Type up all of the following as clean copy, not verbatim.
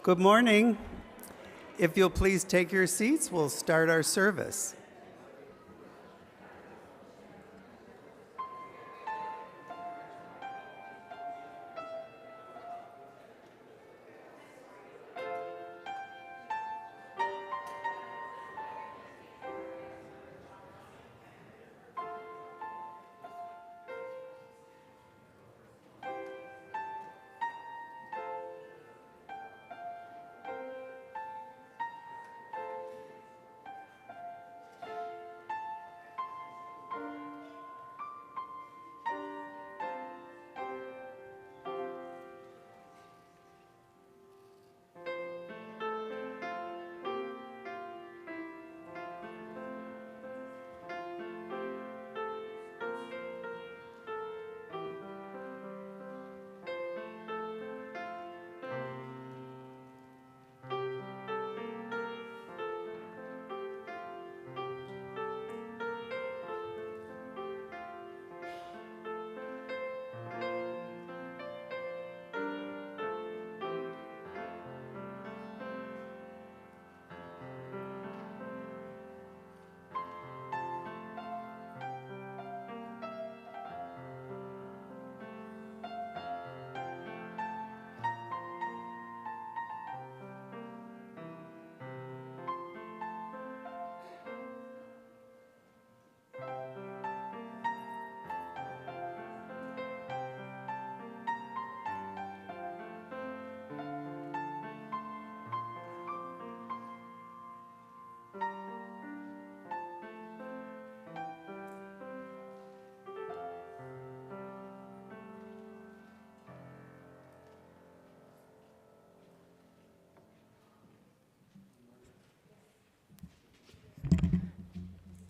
Good morning. If you'll please take your seats, we'll start our service.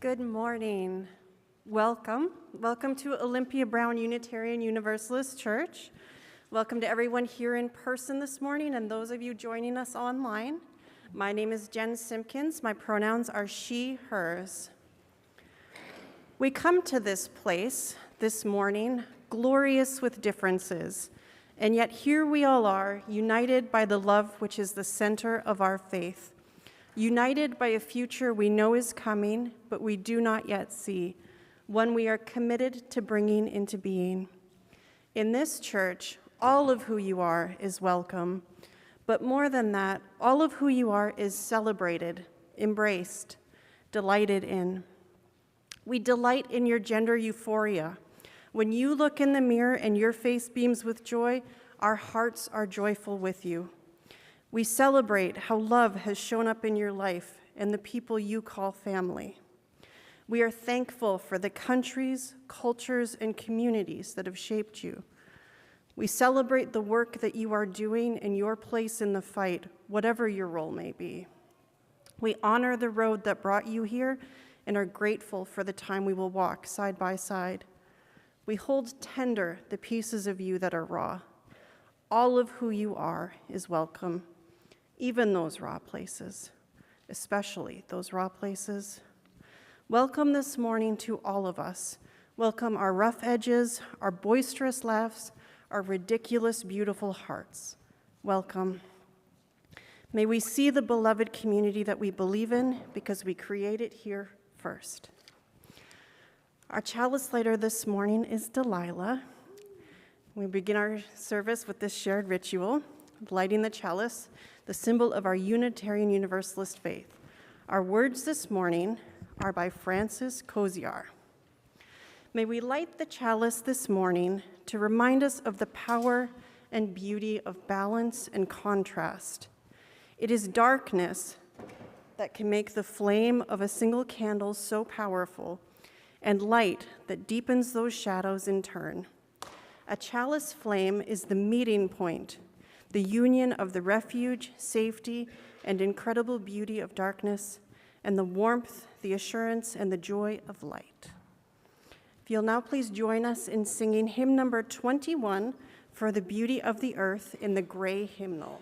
Good morning. Welcome to Olympia Brown Unitarian Universalist Church. Welcome to everyone here in person this morning and those of you joining us online. My name is Jen Simpkins. My pronouns are she, hers. We come to this place this morning glorious with differences, and yet here we all are, united by the love which is the center of our faith. United by a future we know is coming, but we do not yet see, one we are committed to bringing into being. In this church, all of who you are is welcome, but more than that, all of who you are is celebrated, embraced, delighted in. We delight in your gender euphoria. When you look in the mirror and your face beams with joy, our hearts are joyful with you. We celebrate how love has shown up in your life and the people you call family. We are thankful for the countries, cultures, and communities that have shaped you. We celebrate the work that you are doing and your place in the fight, whatever your role may be. We honor the road that brought you here and are grateful for the time we will walk side by side. We hold tender the pieces of you that are raw. All of who you are is welcome. Even those raw places, especially those raw places. Welcome this morning to all of us. Welcome our rough edges, our boisterous laughs, our ridiculous, beautiful hearts. Welcome. May we see the beloved community that we believe in because we create it here first. Our chalice lighter this morning is Delilah. We begin our service with this shared ritual of lighting the chalice, the symbol of our Unitarian Universalist faith. Our words this morning are by Francis Koziar. May we light the chalice this morning to remind us of the power and beauty of balance and contrast. It is darkness that can make the flame of a single candle so powerful, and light that deepens those shadows in turn. A chalice flame is the meeting point, the union of the refuge, safety, and incredible beauty of darkness, and the warmth, the assurance, and the joy of light. If you'll now please join us in singing hymn number 21, For the Beauty of the Earth, in the gray hymnal.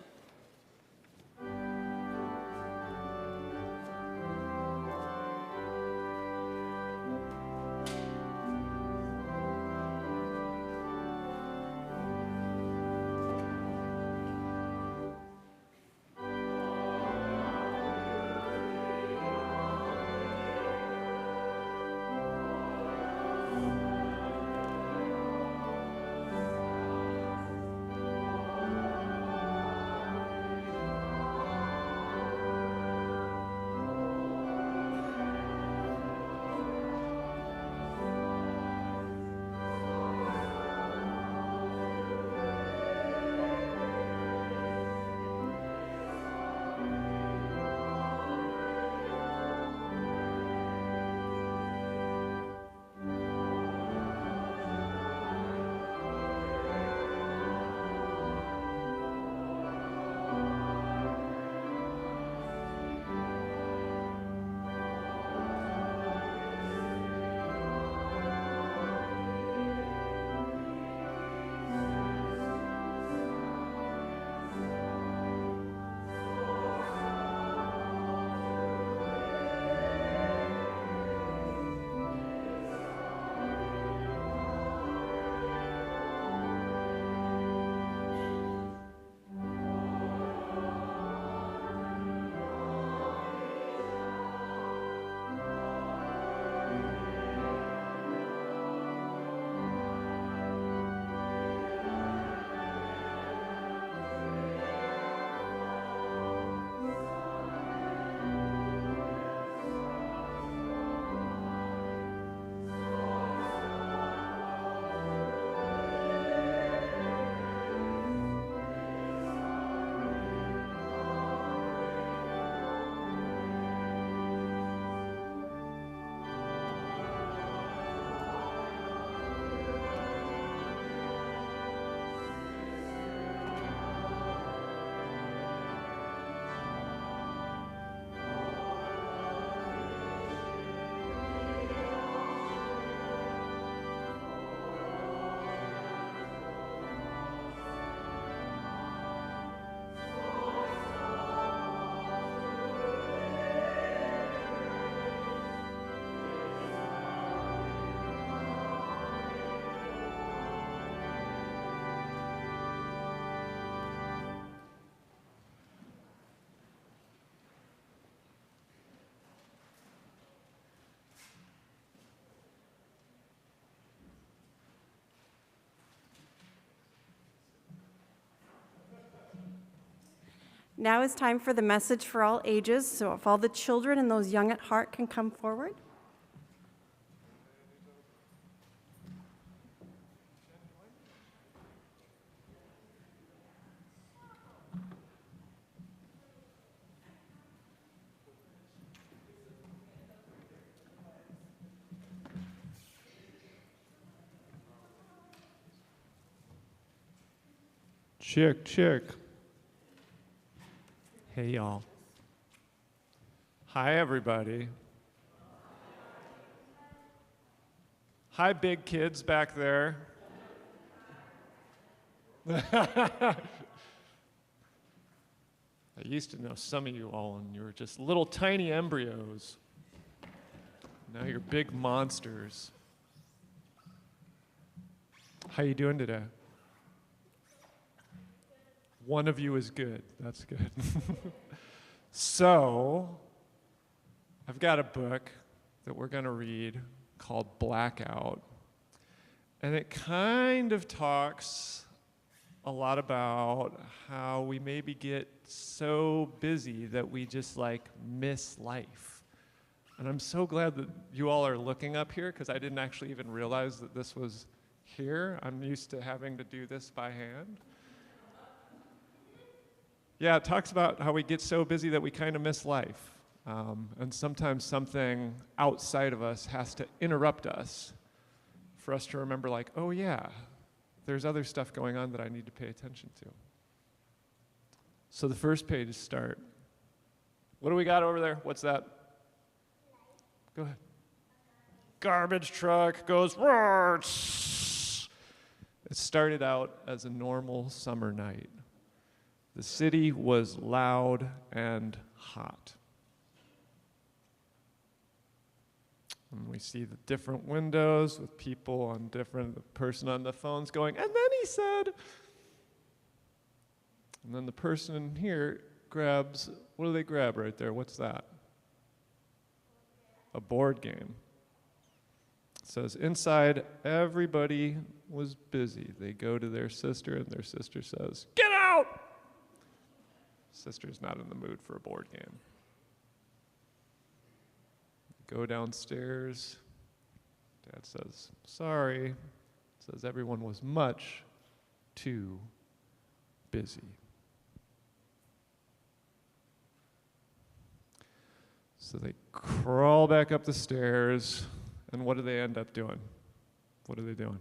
Now is time for the message for all ages, so if all the children and those young at heart can come forward. Check, check. Hey, y'all. Hi, everybody. Hi, big kids back there. I used to know some of you all, and you were just little tiny embryos. Now you're big monsters. How you doing today? One of you is good. That's good. So, I've got a book that we're going to read called Blackout. And it kind of talks a lot about how we maybe get so busy that we just miss life. And I'm so glad that you all are looking up here, because I didn't actually even realize that this was here. I'm used to having to do this by hand. Yeah, it talks about how we get so busy that we kind of miss life. And sometimes something outside of us has to interrupt us for us to remember, oh yeah, there's other stuff going on that I need to pay attention to. So the first page is start. What do we got over there? What's that? Go ahead. Garbage truck goes roar. It started out as a normal summer night. The city was loud and hot. And we see the different windows with people on different, the person on the phone's going, and then he said. And then the person in here grabs, what do they grab right there? What's that? A board game. It says, inside, everybody was busy. They go to their sister, and their sister says, get out! Sister's not in the mood for a board game. Go downstairs. Dad says, sorry. Says everyone was much too busy. So they crawl back up the stairs, and what do they end up doing? What are they doing?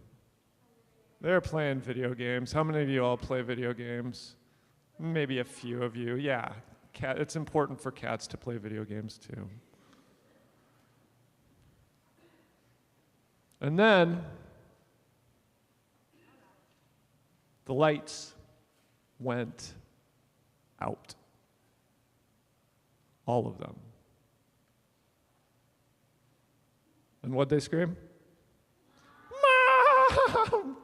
They're playing video games. How many of you all play video games? Maybe a few of you. Yeah, it's important for cats to play video games too. And then the lights went out. All of them. And what'd they scream? Mom!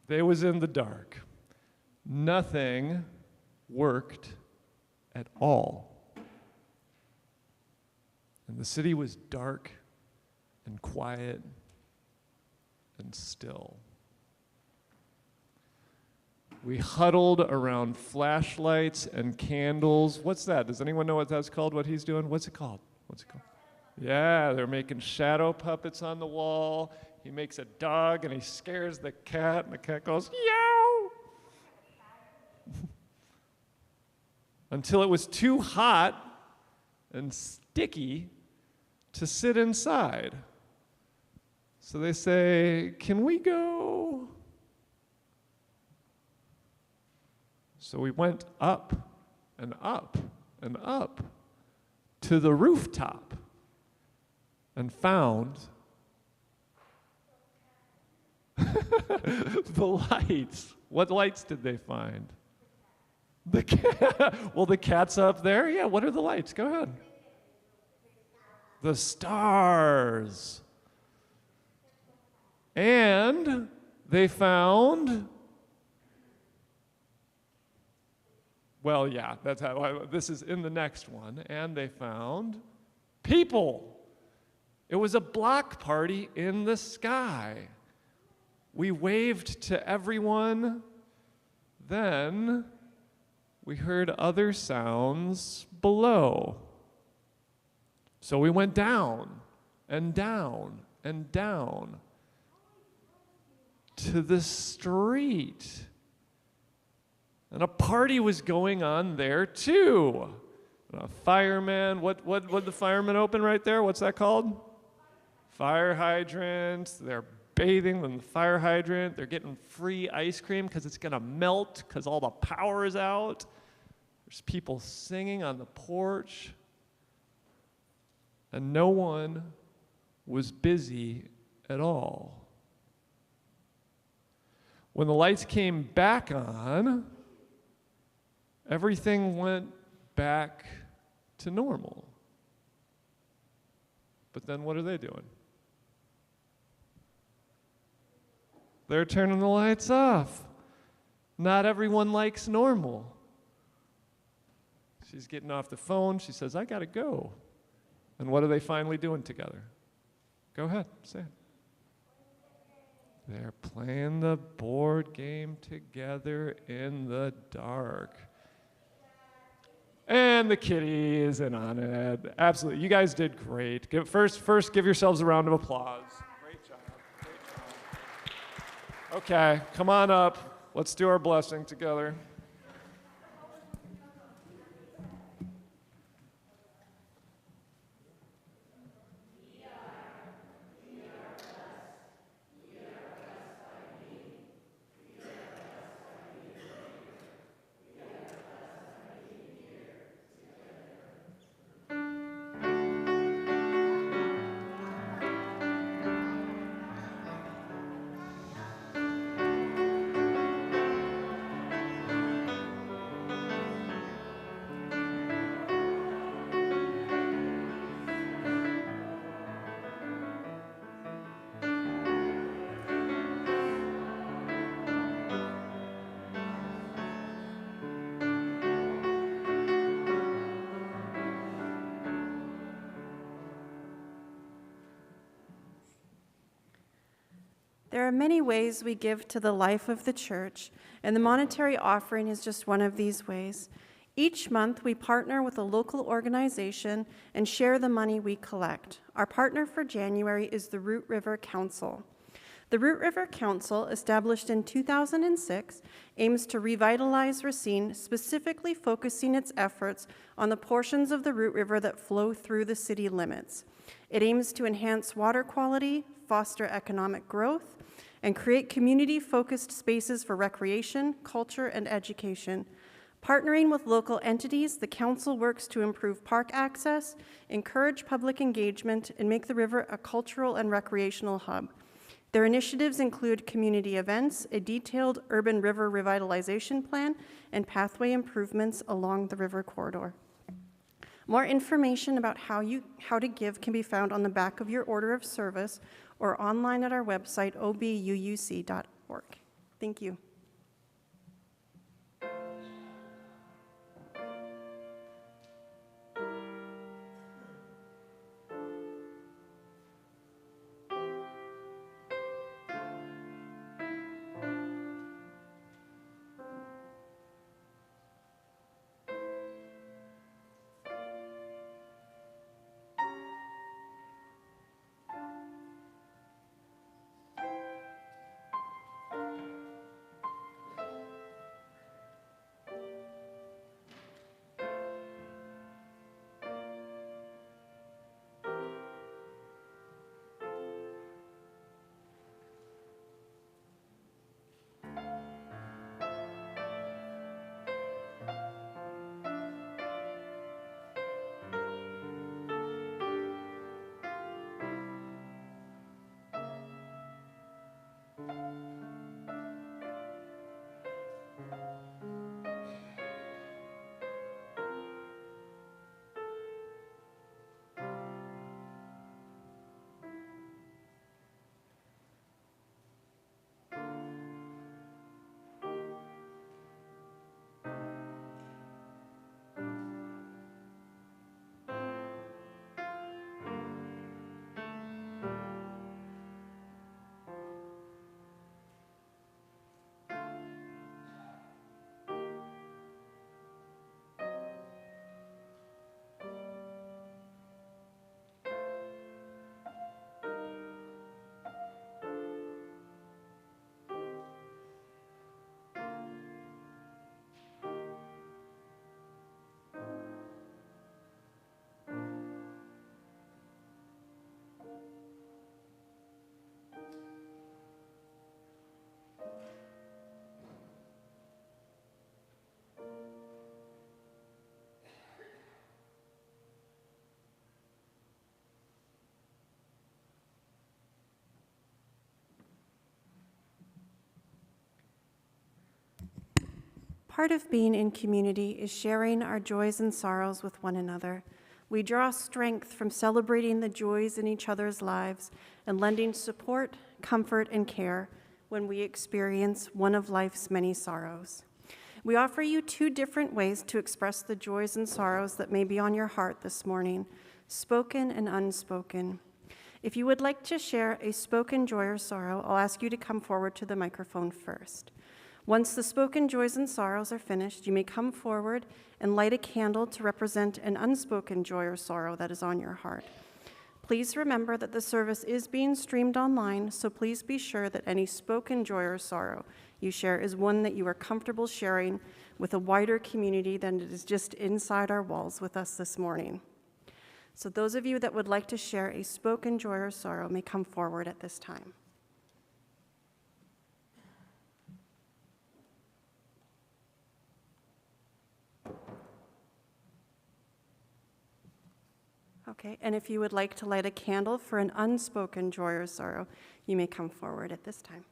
They was in the dark. Nothing worked at all. And the city was dark and quiet and still. We huddled around flashlights and candles. What's that? Does anyone know what that's called, what he's doing? What's it called? What's it called? Yeah, they're making shadow puppets on the wall. He makes a dog and he scares the cat, and the cat goes, yow! Until it was too hot and sticky to sit inside. So they say, can we go? So we went up and up and up to the rooftop and found the lights. What lights did they find? The cat. Well, the cat's up there. Yeah, what are the lights? Go ahead. The stars. And they found, well, yeah, that's how, this is in the next one. And they found people. It was a block party in the sky. We waved to everyone. Then we heard other sounds below. So we went down and down and down to the street. And a party was going on there too. A fireman, what the firemen open right there? What's that called? Fire hydrant. They're bathing in the fire hydrant. They're getting free ice cream because it's gonna melt because all the power is out. There's people singing on the porch. And no one was busy at all. When the lights came back on, everything went back to normal. But then what are they doing? They're turning the lights off. Not everyone likes normal. She's getting off the phone. She says, I gotta go. And what are they finally doing together? Go ahead, say it. They're playing the board game together in the dark. And the kitty is in on it. Absolutely. You guys did great. First, give yourselves a round of applause. Great job. Great job. Okay, come on up. Let's do our blessing together. There are many ways we give to the life of the church, and the monetary offering is just one of these ways. Each month, we partner with a local organization and share the money we collect. Our partner for January is the Root River Council. The Root River Council, established in 2006, aims to revitalize Racine, specifically focusing its efforts on the portions of the Root River that flow through the city limits. It aims to enhance water quality, foster economic growth, and create community-focused spaces for recreation, culture, and education. Partnering with local entities, the council works to improve park access, encourage public engagement, and make the river a cultural and recreational hub. Their initiatives include community events, a detailed urban river revitalization plan, and pathway improvements along the river corridor. More information about how to give can be found on the back of your order of service or online at our website, OBUUC.org. Thank you. Part of being in community is sharing our joys and sorrows with one another. We draw strength from celebrating the joys in each other's lives and lending support, comfort, and care when we experience one of life's many sorrows. We offer you two different ways to express the joys and sorrows that may be on your heart this morning, spoken and unspoken. If you would like to share a spoken joy or sorrow, I'll ask you to come forward to the microphone first. Once the spoken joys and sorrows are finished, you may come forward and light a candle to represent an unspoken joy or sorrow that is on your heart. Please remember that the service is being streamed online, so please be sure that any spoken joy or sorrow you share is one that you are comfortable sharing with a wider community than it is just inside our walls with us this morning. So those of you that would like to share a spoken joy or sorrow may come forward at this time. Okay, and if you would like to light a candle for an unspoken joy or sorrow, you may come forward at this time.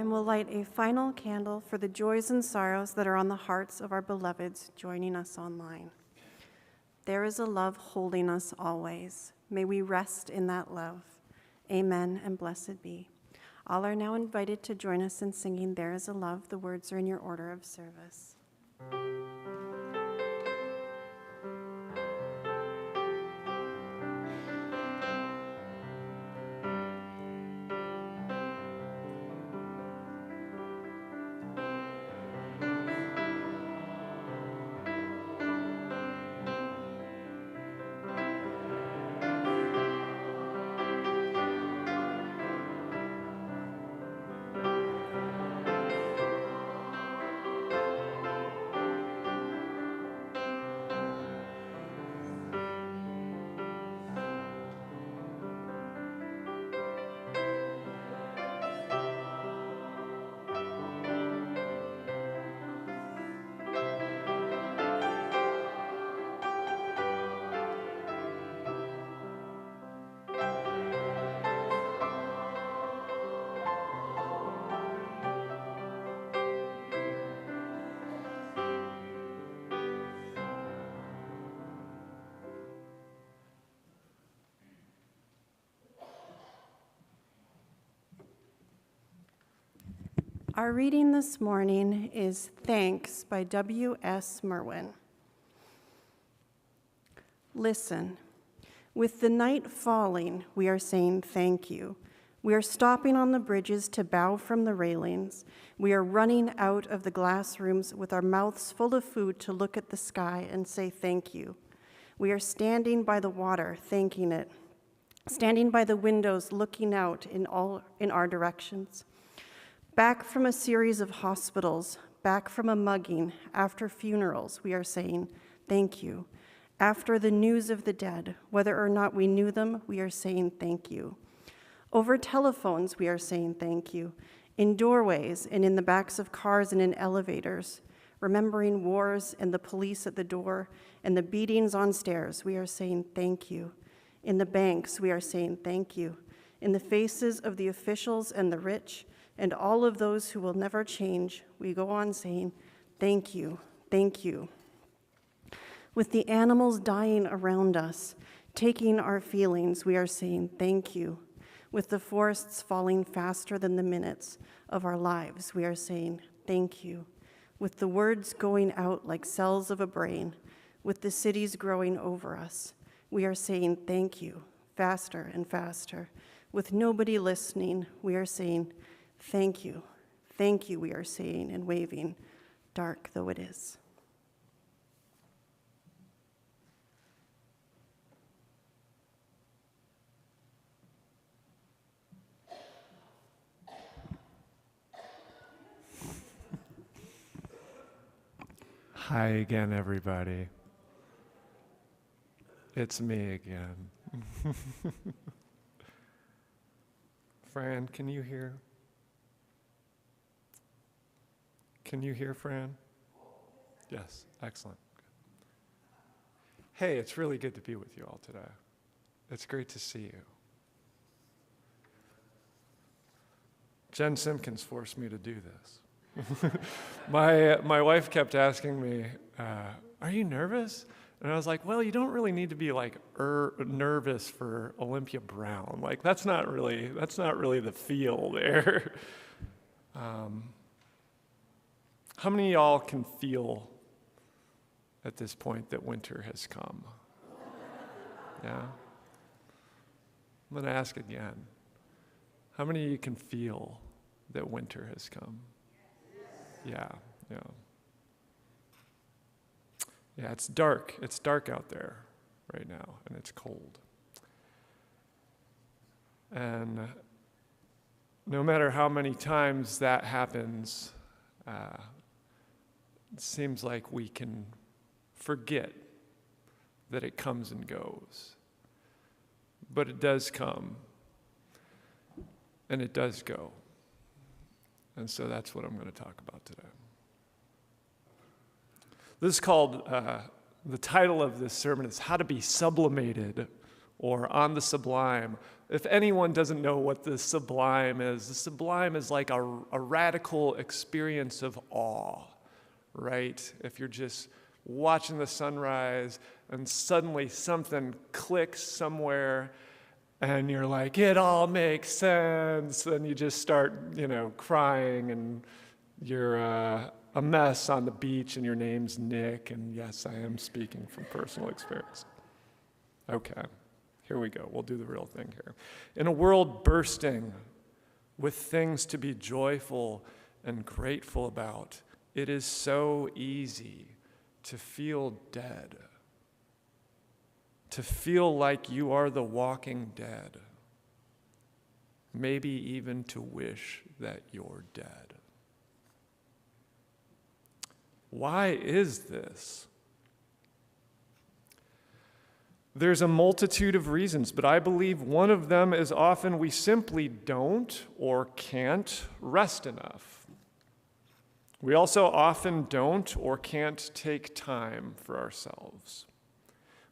And we'll light a final candle for the joys and sorrows that are on the hearts of our beloveds joining us online. There is a love holding us always. May we rest in that love. Amen and blessed be. All are now invited to join us in singing There is a Love. The words are in your order of service. Our reading this morning is Thanks by W.S. Merwin. Listen, with the night falling, we are saying thank you. We are stopping on the bridges to bow from the railings. We are running out of the glass rooms with our mouths full of food to look at the sky and say thank you. We are standing by the water, thanking it. Standing by the windows, looking out in our directions. Back from a series of hospitals, back from a mugging, after funerals, we are saying thank you. After the news of the dead, whether or not we knew them, we are saying thank you. Over telephones, we are saying thank you. In doorways and in the backs of cars and in elevators, remembering wars and the police at the door and the beatings on stairs, we are saying thank you. In the banks, we are saying thank you. In the faces of the officials and the rich and all of those who will never change, we go on saying thank you, thank you. With the animals dying around us, taking our feelings, we are saying thank you. With the forests falling faster than the minutes of our lives, we are saying thank you. With the words going out like cells of a brain, with the cities growing over us, we are saying thank you, faster and faster. With nobody listening, we are saying thank you, we are saying and waving, dark though it is. Hi again, everybody. It's me again. Fran, can you hear? Can you hear, Fran? Yes, excellent. Hey, it's really good to be with you all today. It's great to see you. Jen Simpkins forced me to do this. My wife kept asking me, are you nervous? And I was like, well, you don't really need to be like nervous for Olympia Brown. Like that's not really the feel there. How many of y'all can feel at this point that winter has come? Yeah? I'm going to ask again. How many of you can feel that winter has come? Yeah. Yeah, it's dark. It's dark out there right now, and it's cold. And no matter how many times that happens, it seems like we can forget that it comes and goes. But it does come, and it does go. And so that's what I'm going to talk about today. This is called, the title of this sermon is How to Be Sublimated, or On the Sublime. If anyone doesn't know what the sublime is like a radical experience of awe, right? If you're just watching the sunrise and suddenly something clicks somewhere and you're like, it all makes sense, and you just start, crying, and you're a mess on the beach, and your name's Nick, and yes, I am speaking from personal experience. Okay, here we go. We'll do the real thing here. In a world bursting with things to be joyful and grateful about, it is so easy to feel dead, to feel like you are the walking dead, maybe even to wish that you're dead. Why is this? There's a multitude of reasons, but I believe one of them is often we simply don't or can't rest enough. We also often don't or can't take time for ourselves.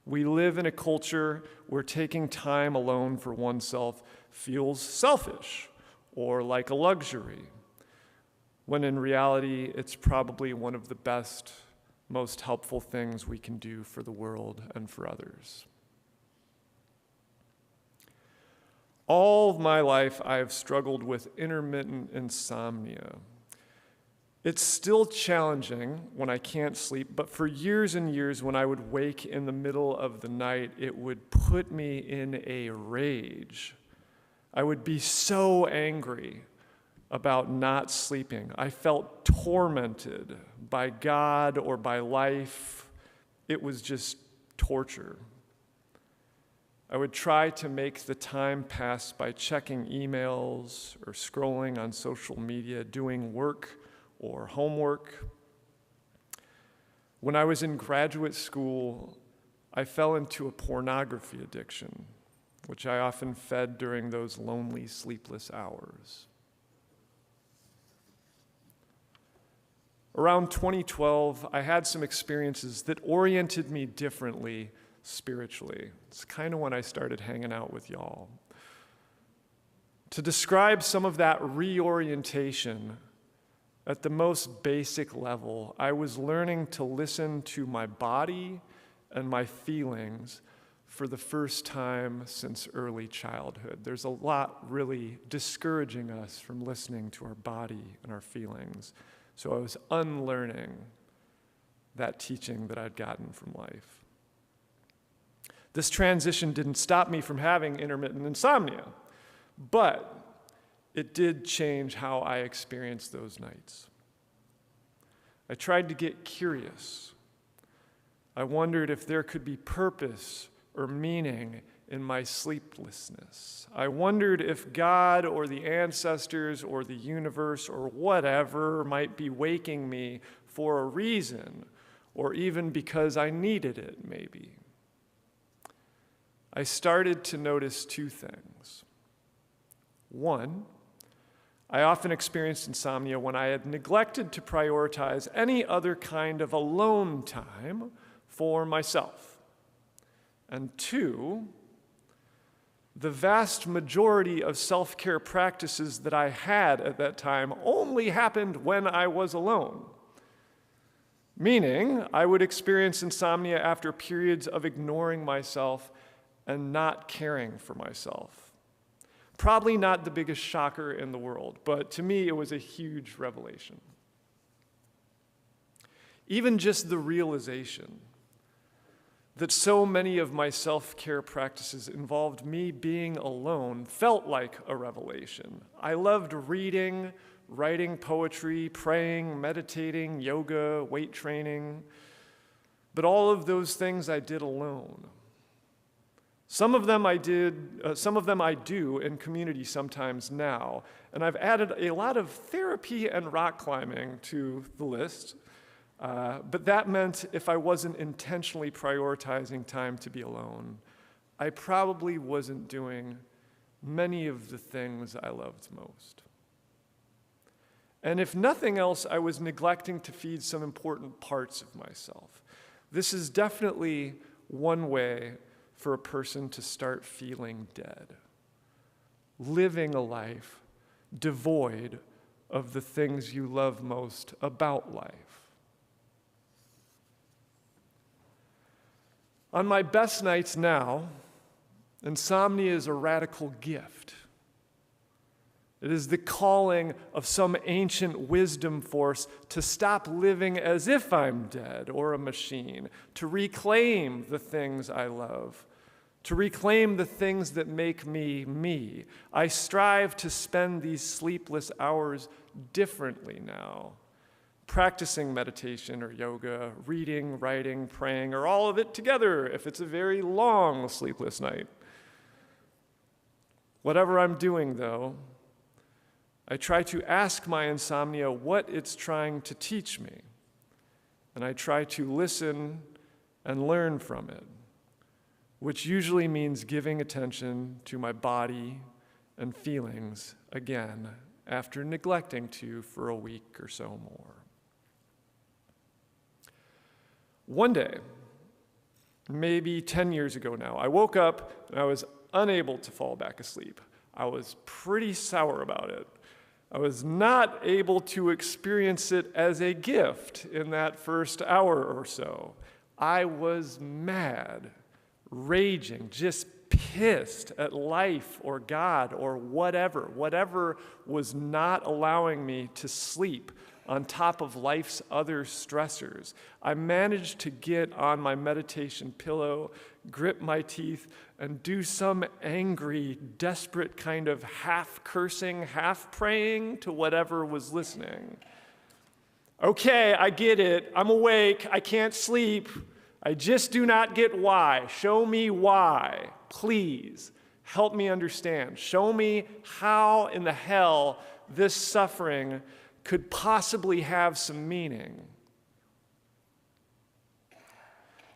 We live in a culture where taking time alone for oneself feels selfish or like a luxury, when in reality, it's probably one of the best, most helpful things we can do for the world and for others. All of my life, I have struggled with intermittent insomnia. It's still challenging when I can't sleep, but for years and years, when I would wake in the middle of the night, it would put me in a rage I would be so angry about not sleeping. I felt tormented by God or by life. It was just torture. I would try to make the time pass by checking emails or scrolling on social media, doing work or homework. When I was in graduate school, I fell into a pornography addiction, which I often fed during those lonely, sleepless hours. Around 2012, I had some experiences that oriented me differently spiritually. It's kind of when I started hanging out with y'all. To describe some of that reorientation, at the most basic level, I was learning to listen to my body and my feelings for the first time since early childhood. There's a lot really discouraging us from listening to our body and our feelings. So I was unlearning that teaching that I'd gotten from life. This transition didn't stop me from having intermittent insomnia, but it did change how I experienced those nights. I tried to get curious. I wondered if there could be purpose or meaning in my sleeplessness. I wondered if God or the ancestors or the universe or whatever might be waking me for a reason, or even because I needed it, maybe. I started to notice two things. One, I often experienced insomnia when I had neglected to prioritize any other kind of alone time for myself. And two, the vast majority of self-care practices that I had at that time only happened when I was alone. Meaning, I would experience insomnia after periods of ignoring myself and not caring for myself. Probably not the biggest shocker in the world, but to me it was a huge revelation. Even just the realization that so many of my self-care practices involved me being alone felt like a revelation. I loved reading, writing poetry, praying, meditating, yoga, weight training, but all of those things I did alone. Some of them I do in community sometimes now, and I've added a lot of therapy and rock climbing to the list, but that meant if I wasn't intentionally prioritizing time to be alone, I probably wasn't doing many of the things I loved most. And if nothing else, I was neglecting to feed some important parts of myself. This is definitely one way for a person to start feeling dead, living a life devoid of the things you love most about life. On my best nights now, insomnia is a radical gift. It is the calling of some ancient wisdom force to stop living as if I'm dead or a machine, to reclaim the things I love, to reclaim the things that make me me. I strive to spend these sleepless hours differently now, practicing meditation or yoga, reading, writing, praying, or all of it together if it's a very long sleepless night. Whatever I'm doing, though, I try to ask my insomnia what it's trying to teach me, and I try to listen and learn from it, which usually means giving attention to my body and feelings again after neglecting to for a week or so more. One day, maybe 10 years ago now, I woke up and I was unable to fall back asleep. I was pretty sour about it. I was not able to experience it as a gift in that first hour or so. I was mad, raging, just pissed at life or God or whatever was not allowing me to sleep on top of life's other stressors. I managed to get on my meditation pillow, grip my teeth, and do some angry, desperate kind of half cursing, half praying to whatever was listening. Okay, I get it. I'm awake. I can't sleep. I just do not get why. Show me why. Please, help me understand. Show me how in the hell this suffering could possibly have some meaning.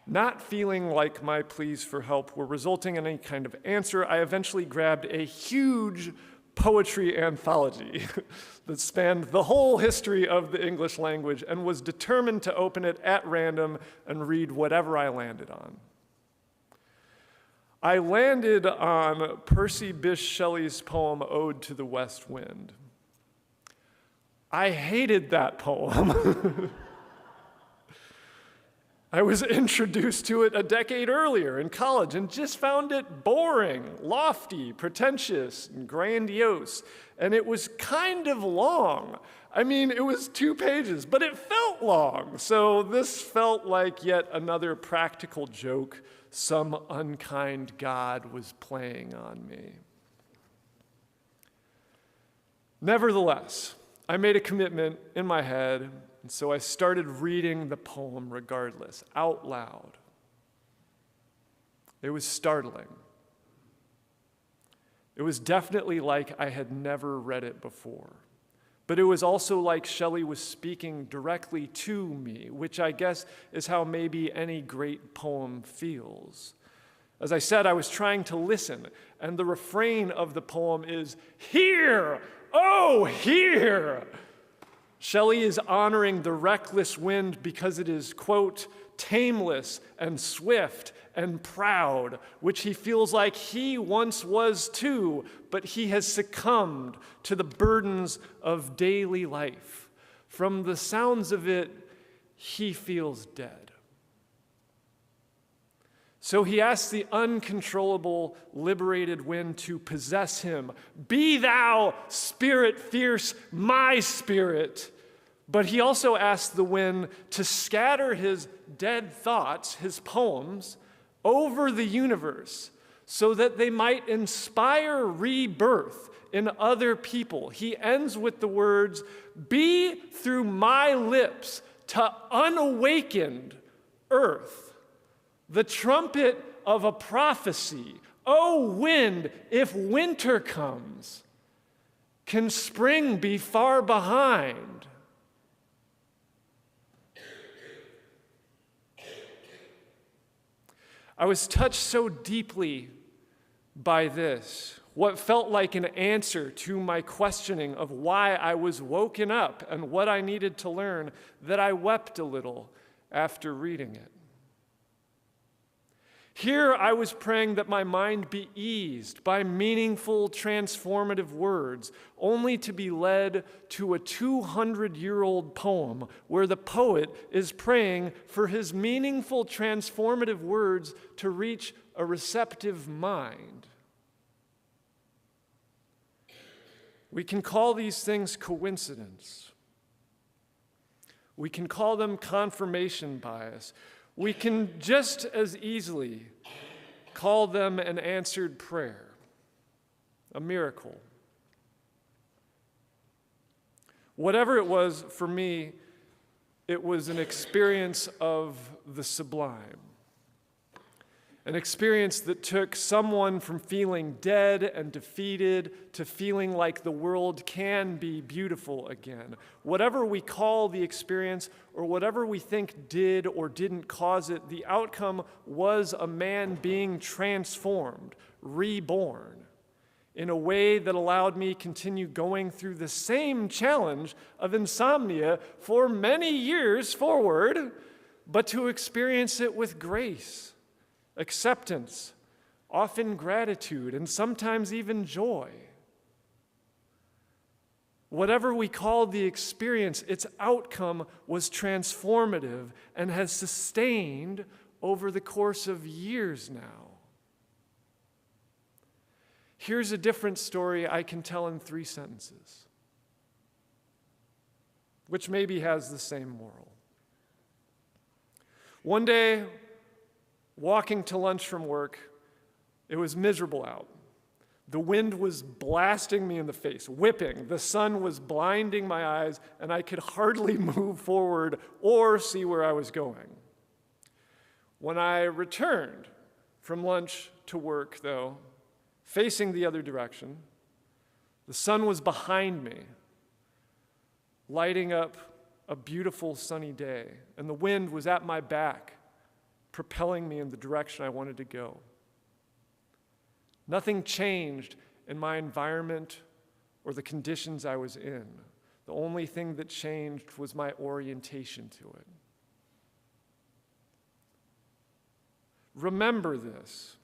Not feeling like my pleas for help were resulting in any kind of answer, I eventually grabbed a huge poetry anthology that spanned the whole history of the English language and was determined to open it at random and read whatever I landed on. I landed on Percy Bysshe Shelley's poem, Ode to the West Wind. I hated that poem. I was introduced to it a decade earlier in college and just found it boring, lofty, pretentious, and grandiose. And it was kind of long. I mean, it was 2 pages, but it felt long. So this felt like yet another practical joke some unkind God was playing on me. Nevertheless, I made a commitment in my head, and so I started reading the poem regardless, out loud. It was startling. It was definitely like I had never read it before. But it was also like Shelley was speaking directly to me, which I guess is how maybe any great poem feels. As I said, I was trying to listen, and the refrain of the poem is, "Hear, oh, hear!" Shelley is honoring the reckless wind because it is, quote, tameless and swift and proud, which he feels like he once was too, but he has succumbed to the burdens of daily life. From the sounds of it, he feels dead. So he asks the uncontrollable, liberated wind to possess him. Be thou, spirit fierce, my spirit. But he also asks the wind to scatter his dead thoughts, his poems, over the universe so that they might inspire rebirth in other people. He ends with the words, be through my lips to unawakened earth the trumpet of a prophecy. O wind, if winter comes, can spring be far behind? I was touched so deeply by this, what felt like an answer to my questioning of why I was woken up and what I needed to learn, that I wept a little after reading it. Here I was praying that my mind be eased by meaningful, transformative words, only to be led to a 200-year-old poem where the poet is praying for his meaningful, transformative words to reach a receptive mind. We can call these things coincidence. We can call them confirmation bias. We can just as easily call them an answered prayer, a miracle. Whatever it was, for me, it was an experience of the sublime. An experience that took someone from feeling dead and defeated to feeling like the world can be beautiful again. Whatever we call the experience or whatever we think did or didn't cause it, the outcome was a man being transformed, reborn, in a way that allowed me to continue going through the same challenge of insomnia for many years forward, but to experience it with grace, acceptance, often gratitude, and sometimes even joy. Whatever we called the experience, its outcome was transformative and has sustained over the course of years now. Here's a different story I can tell in 3 sentences. which maybe has the same moral. One day, walking to lunch from work, it was miserable out. The wind was blasting me in the face, whipping. The sun was blinding my eyes, and I could hardly move forward or see where I was going. When I returned from lunch to work, though, facing the other direction, the sun was behind me, lighting up a beautiful sunny day, and the wind was at my back, propelling me in the direction I wanted to go. Nothing changed in my environment or the conditions I was in. The only thing that changed was my orientation to it. Remember this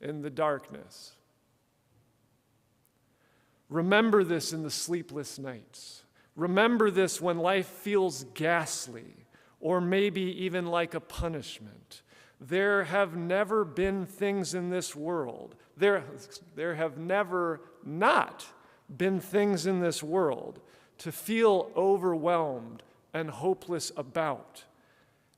in the darkness. Remember this in the sleepless nights. Remember this when life feels ghastly or maybe even like a punishment. There have never been things in this world. There have never not been things in this world to feel overwhelmed and hopeless about.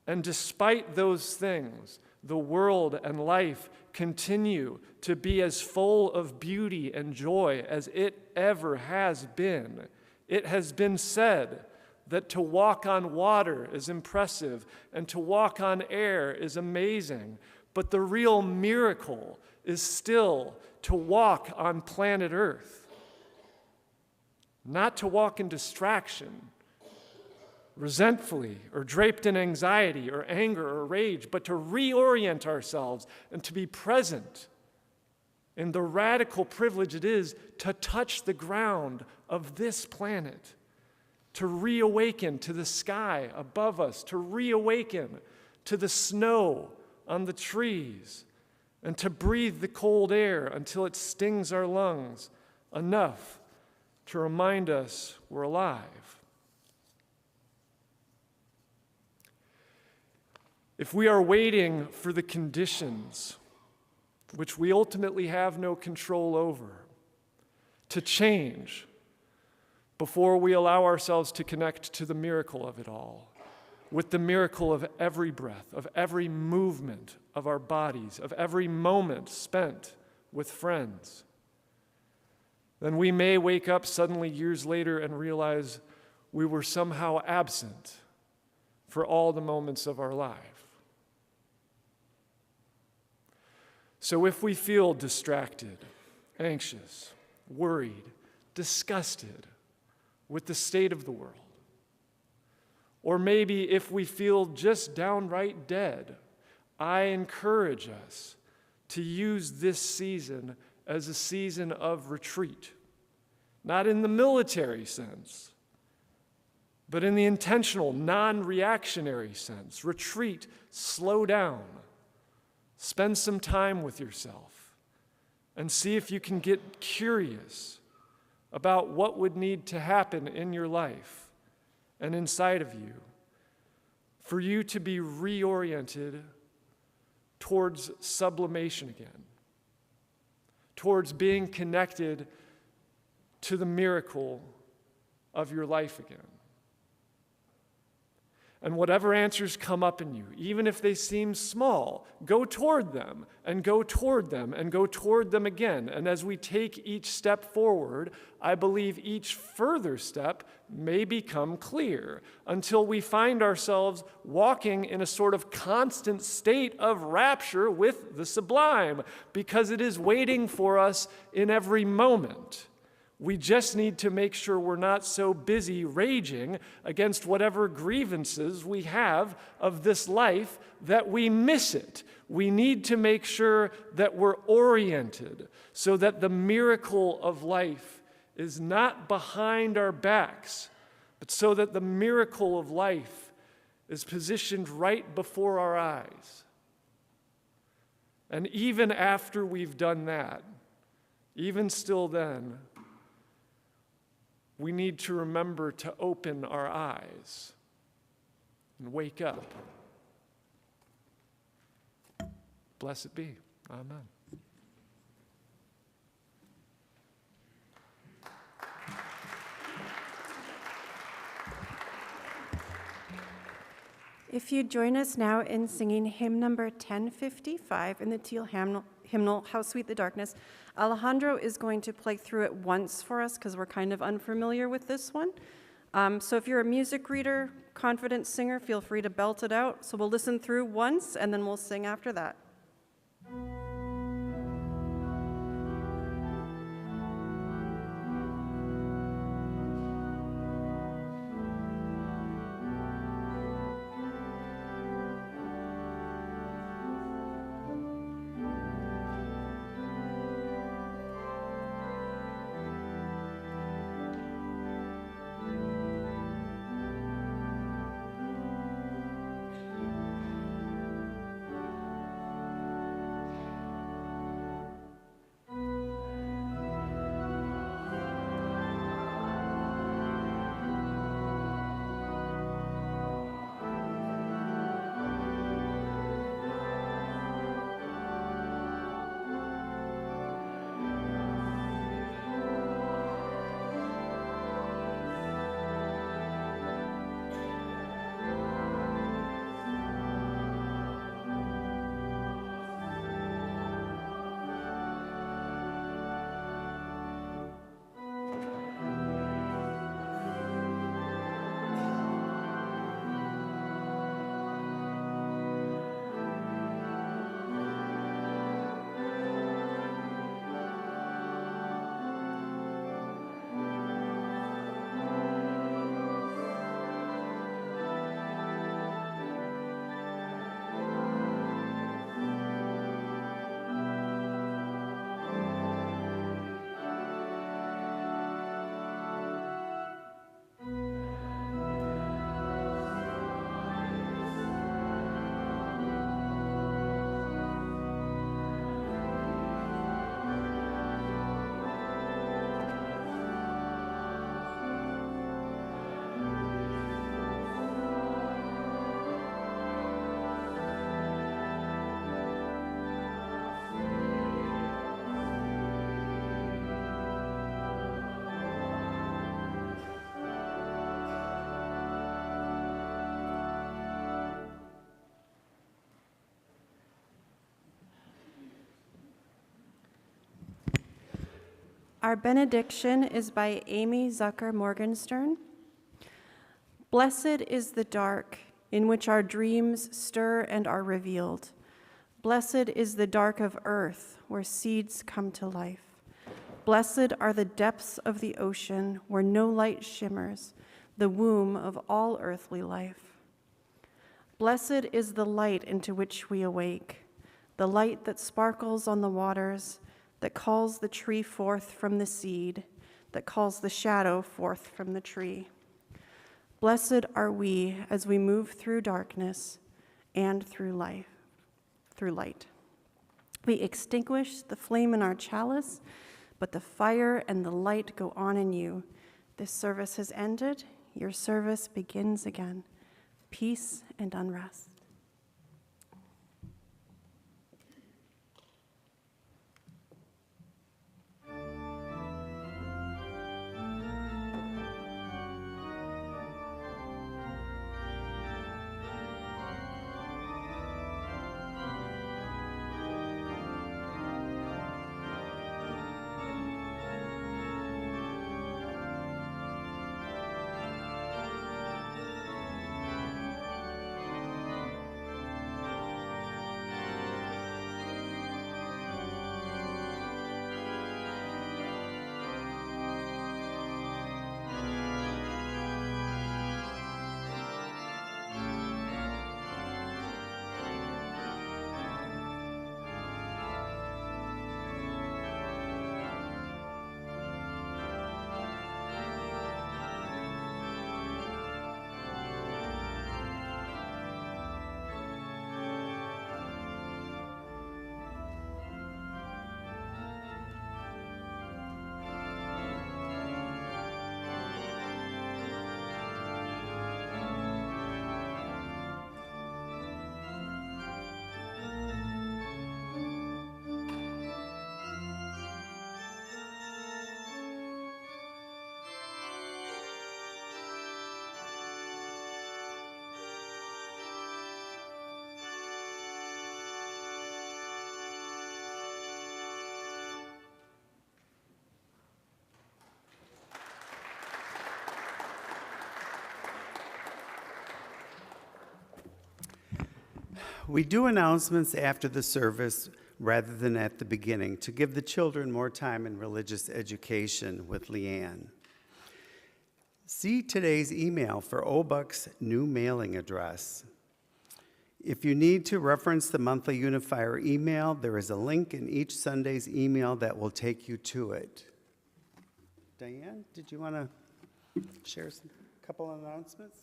And despite those things, the world and life continue to be as full of beauty and joy as it ever has been. It has been said that to walk on water is impressive and to walk on air is amazing, but the real miracle is still to walk on planet Earth. Not to walk in distraction, resentfully, or draped in anxiety or anger or rage, but to reorient ourselves and to be present in the radical privilege it is to touch the ground of this planet, to reawaken to the sky above us, to reawaken to the snow on the trees, and to breathe the cold air until it stings our lungs enough to remind us we're alive. If we are waiting for the conditions, which we ultimately have no control over, to change before we allow ourselves to connect to the miracle of it all, with the miracle of every breath, of every movement of our bodies, of every moment spent with friends, then we may wake up suddenly years later and realize we were somehow absent for all the moments of our life. So if we feel distracted, anxious, worried, disgusted with the state of the world, or maybe if we feel just downright dead, I encourage us to use this season as a season of retreat, not in the military sense, but in the intentional, non-reactionary sense. Retreat, slow down, spend some time with yourself, and see if you can get curious about what would need to happen in your life and inside of you for you to be reoriented towards sublimation again, towards being connected to the miracle of your life again. And whatever answers come up in you, even if they seem small, go toward them and go toward them and go toward them again. And as we take each step forward, I believe each further step may become clear until we find ourselves walking in a sort of constant state of rapture with the sublime, because it is waiting for us in every moment. We just need to make sure we're not so busy raging against whatever grievances we have of this life that we miss it. We need to make sure that we're oriented so that the miracle of life is not behind our backs, but so that the miracle of life is positioned right before our eyes. And even after we've done that, even still then, we need to remember to open our eyes and wake up. Blessed be. Amen. If you join us now in singing hymn number 1055 in the teal hymnal, How Sweet the Darkness, Alejandro is going to play through it once for us because we're kind of unfamiliar with this one. So if you're a music reader, confident singer, feel free to belt it out. So we'll listen through once and then we'll sing after that. Our benediction is by Amy Zucker Morgenstern. Blessed is the dark in which our dreams stir and are revealed. Blessed is the dark of earth where seeds come to life. Blessed are the depths of the ocean where no light shimmers, the womb of all earthly life. Blessed is the light into which we awake, the light that sparkles on the waters, that calls the tree forth from the seed, that calls the shadow forth from the tree. Blessed are we as we move through darkness and through light. We extinguish the flame in our chalice, but the fire and the light go on in you. This service has ended. Your service begins again. Peace and unrest. We do announcements after the service rather than at the beginning to give the children more time in religious education with Leanne. See today's email for OBUUC's new mailing address. If you need to reference the monthly unifier email, there is a link in each Sunday's email that will take you to it. Diane, did you want to share a couple of announcements?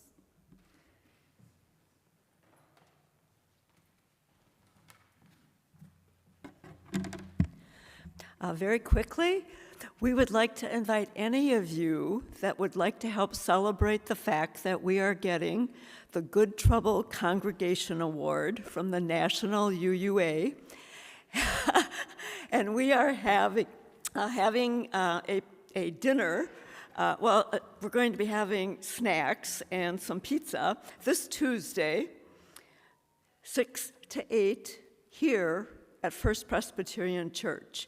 Very quickly, we would like to invite any of you that would like to help celebrate the fact that we are getting the Good Trouble Congregation Award from the National UUA. And we are having a dinner. We're going to be having snacks and some pizza this Tuesday, 6 to 8, here at First Presbyterian Church.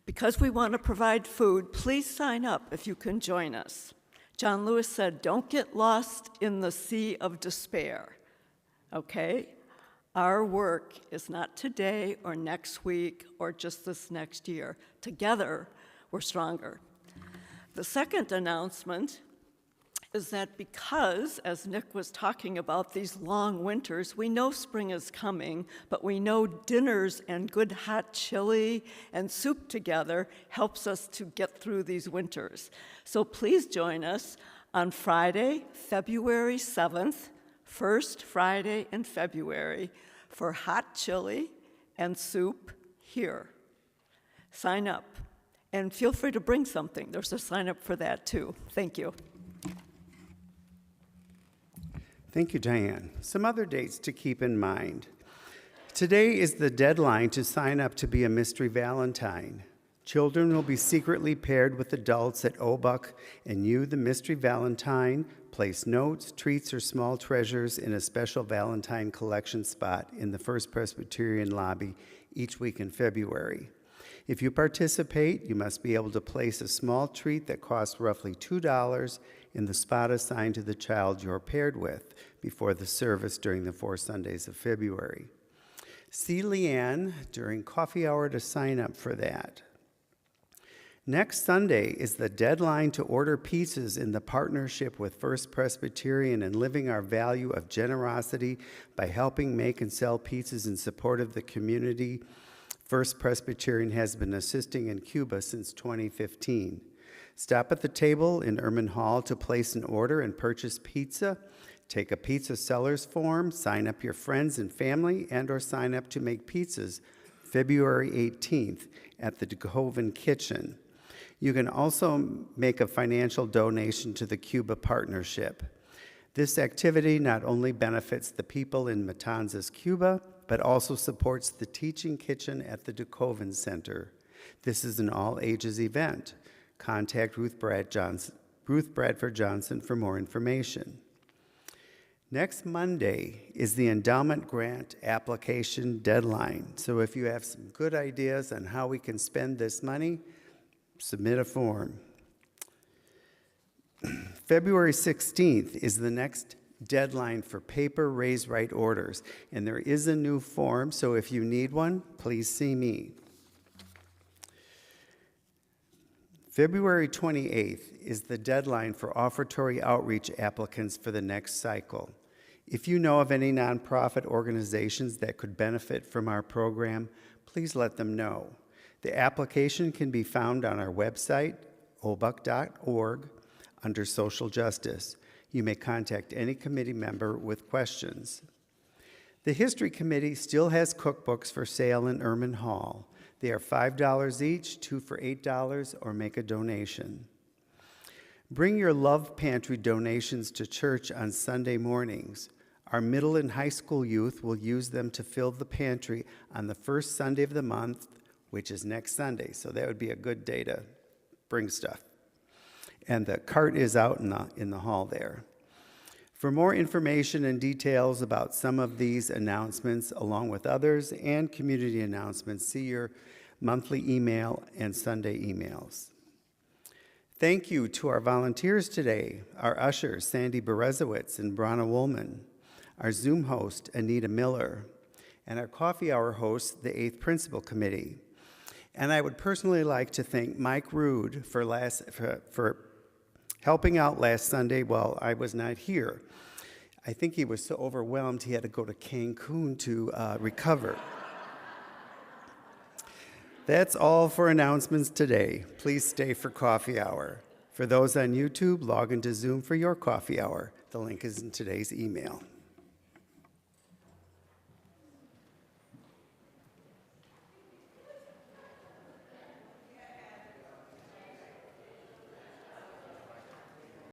Because we want to provide food, please sign up if you can join us. John Lewis said, don't get lost in the sea of despair, okay? Our work is not today or next week or just this next year. Together, we're stronger. The second announcement is that because, as Nick was talking about, these long winters, we know spring is coming, but we know dinners and good hot chili and soup together helps us to get through these winters. So please join us on Friday, February 7th, first Friday in February, for hot chili and soup here. Sign up, and feel free to bring something. There's a sign up for that too. Thank you. Thank you, Diane. Some other dates to keep in mind. Today is the deadline to sign up to be a Mystery Valentine. Children will be secretly paired with adults at OBUUC, and you, the Mystery Valentine, place notes, treats, or small treasures in a special Valentine collection spot in the First Presbyterian lobby each week in February. If you participate, you must be able to place a small treat that costs roughly $2 in the spot assigned to the child you're paired with before the service during the 4 Sundays of February. See Leanne during coffee hour to sign up for that. Next Sunday is the deadline to order pizzas in the partnership with First Presbyterian and living our value of generosity by helping make and sell pizzas in support of the community. First Presbyterian has been assisting in Cuba since 2015. Stop at the table in Erman Hall to place an order and purchase pizza. Take a pizza seller's form, sign up your friends and family, and/or sign up to make pizzas February 18th at the DeKoven Kitchen. You can also make a financial donation to the Cuba Partnership. This activity not only benefits the people in Matanzas, Cuba, but also supports the teaching kitchen at the DeKoven Center. This is an all-ages event. Contact Ruth Bradford Johnson for more information. Next Monday is the endowment grant application deadline. So if you have some good ideas on how we can spend this money, submit a form. February 16th is the next deadline for paper raise right orders, and there is a new form, so if you need one, please see me. February 28th is the deadline for offertory outreach applicants for the next cycle. If you know of any nonprofit organizations that could benefit from our program, please let them know. The application can be found on our website, obuuc.org, under Social Justice. You may contact any committee member with questions. The History Committee still has cookbooks for sale in Erman Hall. They are $5 each, 2 for $8, or make a donation. Bring your Love Pantry donations to church on Sunday mornings. Our middle and high school youth will use them to fill the pantry on the first Sunday of the month, which is next Sunday, so that would be a good day to bring stuff. And the cart is out in the hall there. For more information and details about some of these announcements, along with others and community announcements, see your monthly email and Sunday emails. Thank you to our volunteers today, our ushers, Sandy Berezowitz and Brana Woolman, our Zoom host, Anita Miller, and our coffee hour hosts the 8th Principal Committee. And I would personally like to thank Mike Rude for helping out last Sunday while I was not here. I think he was so overwhelmed he had to go to Cancun to recover. That's all for announcements today. Please stay for coffee hour. For those on YouTube, log into Zoom for your coffee hour. The link is in today's email.